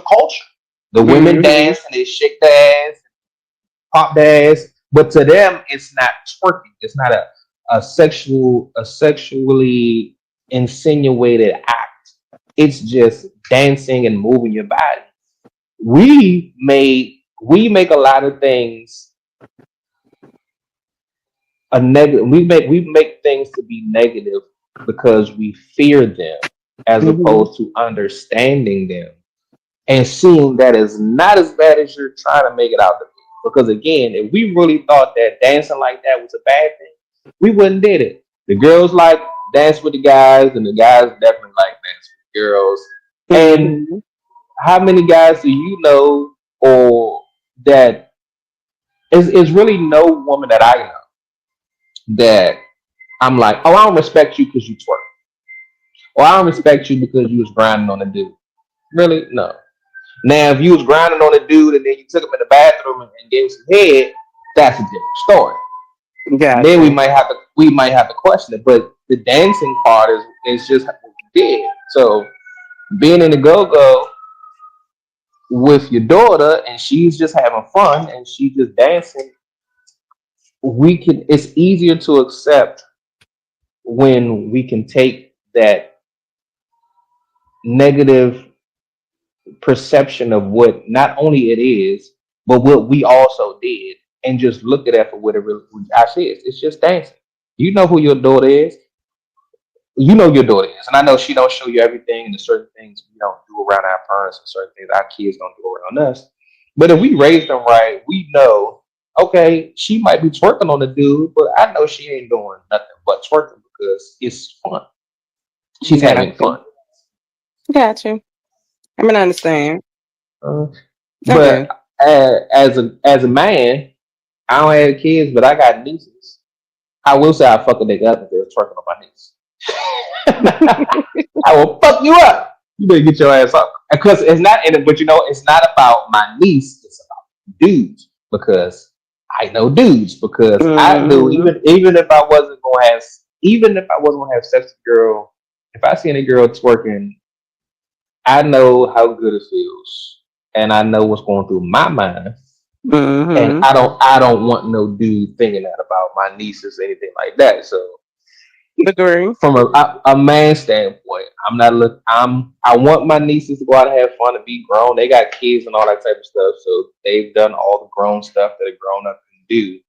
culture. The women Mm-hmm. dance and they shake their ass, pop their ass, but to them, it's not twerking. It's not a sexually insinuated act. It's just dancing and moving your body. We make a lot of things a negative. We make things to be negative because we fear them, as Mm-hmm. opposed to understanding them and seeing that is not as bad as you're trying to make it out to be. Because again, if we really thought that dancing like that was a bad thing, we wouldn't did it. The girls like dance with the guys, and the guys definitely like dance with the girls. And Mm-hmm. how many guys do you know, or that is really no woman that I know that I'm like, oh, I don't respect you because you twerk, or I don't respect you because you was grinding on a dude. Really, no. Now, if you was grinding on a dude and then you took him in the bathroom and gave him some head, that's a different story. Then we Gotcha. might have to question it. But the dancing part is just what we did. So being in the go go with your daughter and she's just having fun and she's just dancing, it's easier to accept when we can take that negative perception of what not only it is, but what we also did, and just look at it for what it really actually is. It's just dancing. You know who your daughter is. You know your daughter is, and I know she don't show you everything, and there's certain things we don't do around our parents, and certain things our kids don't do around us. But if we raise them right, we know. Okay, she might be twerking on the dude, but I know she ain't doing nothing but twerking because it's fun. She's having Gotcha. fun. Gotcha. I mean, I understand. Uh, I but do. as a man, I don't have kids, but I got nieces. I will say I fuck a nigga up if they're twerking on my niece. I will fuck you up. You better get your ass up. Because it's not in it, but it's not about my niece, it's about dudes. Because I know dudes. Because I knew Mm-hmm. even if I wasn't gonna have sex with a girl, if I see any girl twerking, I know how good it feels. And I know what's going through my mind, and Mm-hmm. I don't want no dude thinking that about my nieces or anything like that. So Agree. from a man standpoint, I'm not look. I want my nieces to go out and have fun and be grown. They got kids and all that type of stuff, so they've done all the grown stuff that a grown up can do.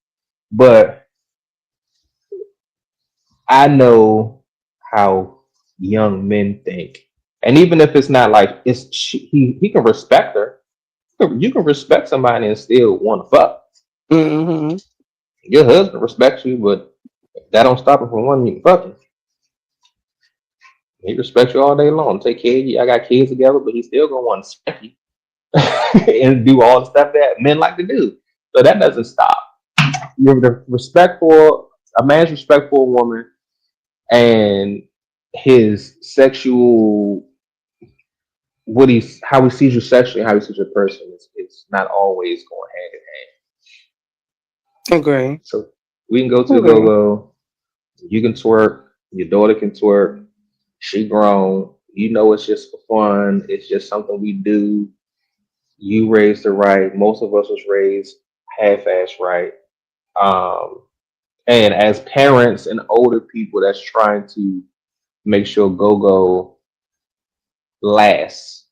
But I know how young men think, and even if it's not like he can respect her. You can respect somebody and still want to fuck. Mm-hmm. Your husband respects you, but that don't stop him from wanting you to fuck him. He respects you all day long, take care of you. I got kids together, but he still gonna want to spank you and do all the stuff that men like to do. So that doesn't stop. You're the respect for a man's respect for a woman and his sexual how he sees you sexually, how he sees your person is not always going hand in hand. Agree. So we can go to the go Agree. go. You can twerk. Your daughter can twerk. She grown. You know it's just for fun. It's just something we do. You raised her right. Most of us was raised half-ass right. Um, and as parents and older people that's trying to make sure go-go lasts,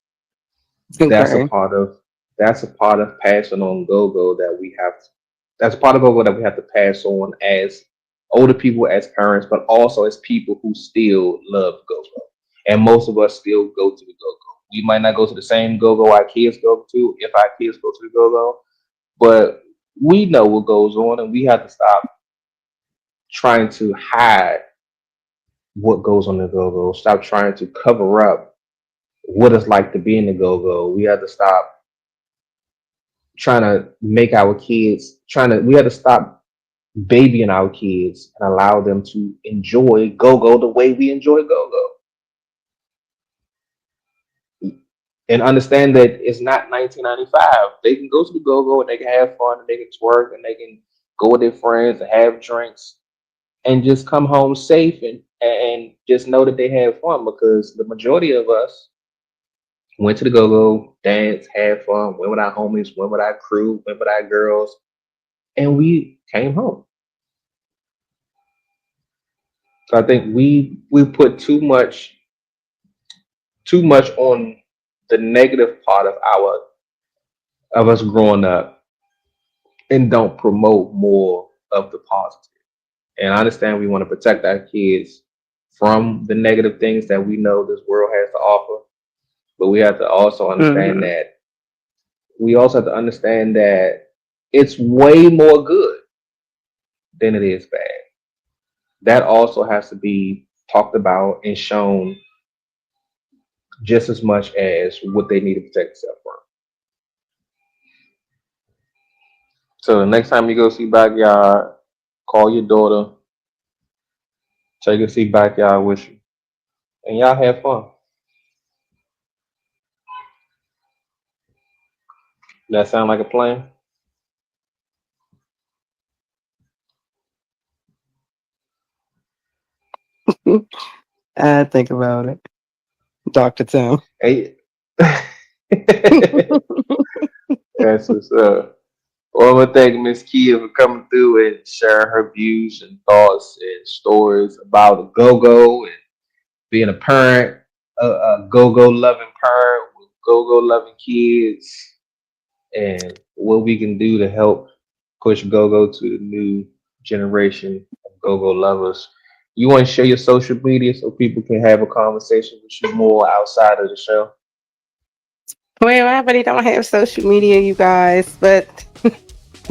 that's a Agree. part of that's a part of passing on go-go that we have. That's part of GoGo that we have to pass on as older people, as parents, but also as people who still love GoGo. And most of us still go to the GoGo. We might not go to the same GoGo our kids go to if our kids go to the GoGo, but we know what goes on, and we have to stop trying to hide what goes on the GoGo. Stop trying to cover up what it's like to be in the GoGo. We have to stop trying to make our kids trying to. We have to stop babying our kids and allow them to enjoy GoGo the way we enjoy GoGo, and understand that it's not 1995. They can go to the GoGo and they can have fun and they can twerk and they can go with their friends and have drinks and just come home safe and just know that they had fun, because the majority of us went to the GoGo, danced, had fun, went with our homies, went with our crew, went with our girls, and we came home. So I think we put too much on the negative part of our of us growing up and don't promote more of the positive. And I understand we want to protect our kids from the negative things that we know this world has to offer, but Hmm. we also have to understand that it's way more good than it is bad. That also has to be talked about and shown just as much as what they need to protect themselves from. So the next time you go see Backyard, call your daughter, take her to see Backyard with you, and y'all have fun. That sound like a plan? I think about it, Doctor Tim. Hey. That's what's up. Well, I want to thank Miss Kia for coming through and sharing her views and thoughts and stories about GoGo and being a parent, a GoGo loving parent with GoGo loving kids, and what we can do to help push GoGo to the new generation of GoGo lovers. You want to share your social media so people can have a conversation with you more outside of the show? Well, I really don't have social media, you guys, but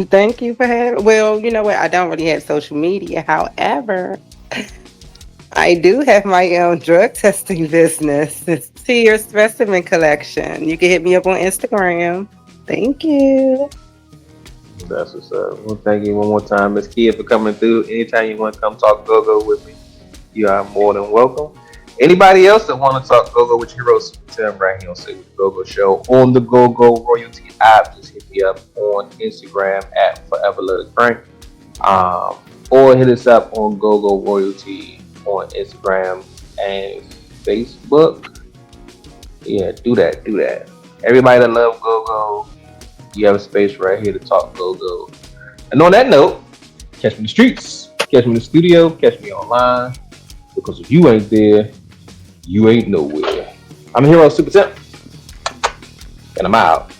thank you for having. Well, you know what? I don't really have social media. However, I do have my own drug testing business. It's Tier Specimen Collection. You can hit me up on Instagram. Thank you. That's what's up. Well, thank you one more time, Miss Kia, for coming through. Anytime you want to come talk GoGo with me, you are more than welcome. Anybody else that want to talk GoGo with your host, Tim, right here on Say With the GoGo Show on the GoGo Royalty app, just hit me up on Instagram at Forever Little Frank, um, or hit us up on GoGo Royalty on Instagram and Facebook. Yeah, do that, do that. Everybody that love GoGo, you have a space right here to talk GoGo. And on that note, catch me in the streets, catch me in the studio, catch me online. Because if you ain't there, you ain't nowhere. I'm a hero, Super Temp, and I'm out.